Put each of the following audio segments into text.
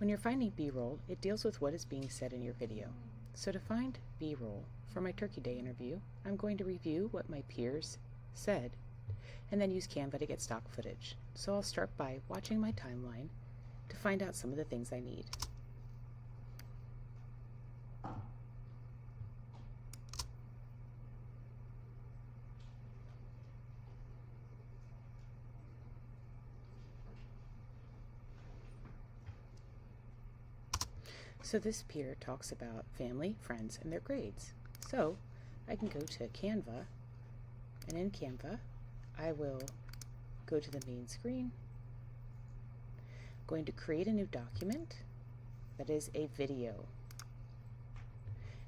When you're finding B-roll, it deals with what is being said in your video. So to find B-roll for my Turkey Day interview, I'm going to review what my peers said and then use Canva to get stock footage. So I'll start by watching my timeline to find out some of the things I need. So this peer talks about family, friends, and their grades. So I can go to Canva, and in Canva, I will go to the main screen. I'm going to create a new document that is a video.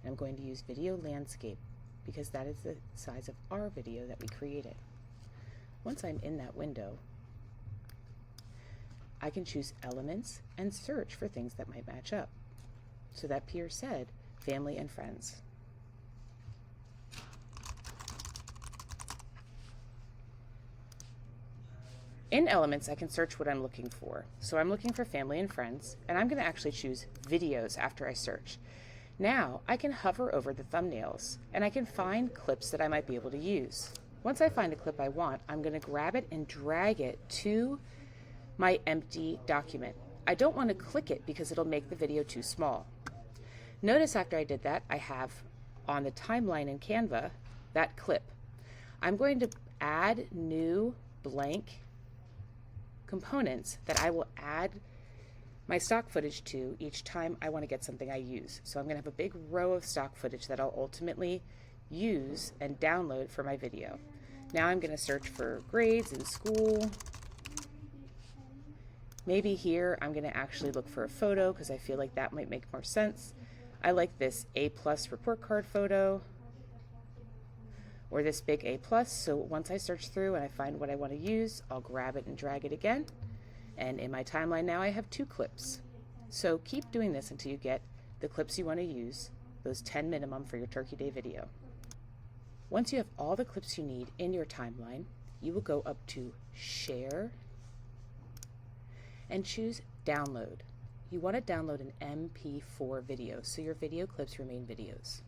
And I'm going to use video landscape because that is the size of our video that we created. Once I'm in that window, I can choose elements and search for things that might match up. So that peer said family and friends. In elements, I can search what I'm looking for. So I'm looking for family and friends, and I'm going to actually choose videos after I search. Now I can hover over the thumbnails and I can find clips that I might be able to use. Once I find a clip I want, I'm going to grab it and drag it to my empty document. I don't want to click it because it'll make the video too small. Notice after I did that, I have on the timeline in Canva that clip. I'm going to add new blank components that I will add my stock footage to each time I want to get something I use. So I'm going to have a big row of stock footage that I'll ultimately use and download for my video. Now I'm going to search for grades in school. Maybe here I'm going to actually look for a photo because I feel like that might make more sense. I like this A+ report card photo or this big A+. So once I search through and I find what I want to use, I'll grab it and drag it again. And in my timeline now I have 2 clips. So keep doing this until you get the clips you want to use, those 10 minimum for your Turkey Day video. Once you have all the clips you need in your timeline, you will go up to Share and choose Download. You want to download an MP4 video so your video clips remain videos.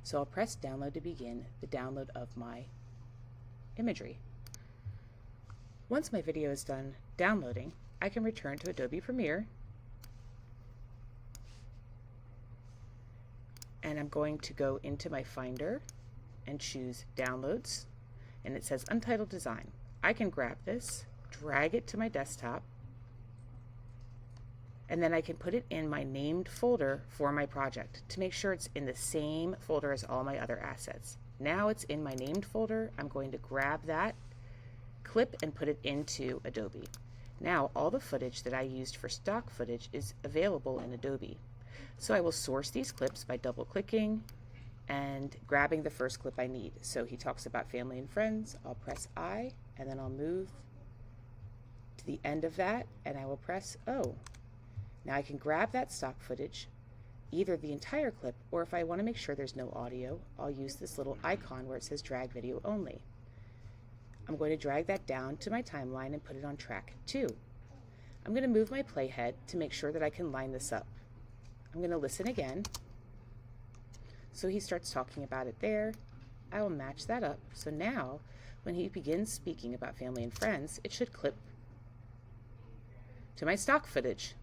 So I'll press download to begin the download of my imagery. Once my video is done downloading, I can return to Adobe Premiere and I'm going to go into my Finder and choose Downloads, and it says Untitled Design. I can grab this, drag it to my desktop, and then I can put it in my named folder for my project to make sure it's in the same folder as all my other assets. Now it's in my named folder. I'm going to grab that clip and put it into Adobe. Now all the footage that I used for stock footage is available in Adobe. So I will source these clips by double clicking and grabbing the first clip I need. So he talks about family and friends. I'll press I and then I'll move to the end of that and I will press O. Now I can grab that stock footage, either the entire clip, or if I want to make sure there's no audio, I'll use this little icon where it says drag video only. I'm going to drag that down to my timeline and put it on track 2. I'm going to move my playhead to make sure that I can line this up. I'm going to listen again. So he starts talking about it there. I will match that up. So now when he begins speaking about family and friends, it should clip to my stock footage.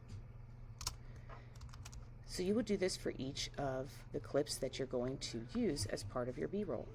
So you would do this for each of the clips that you're going to use as part of your B-roll.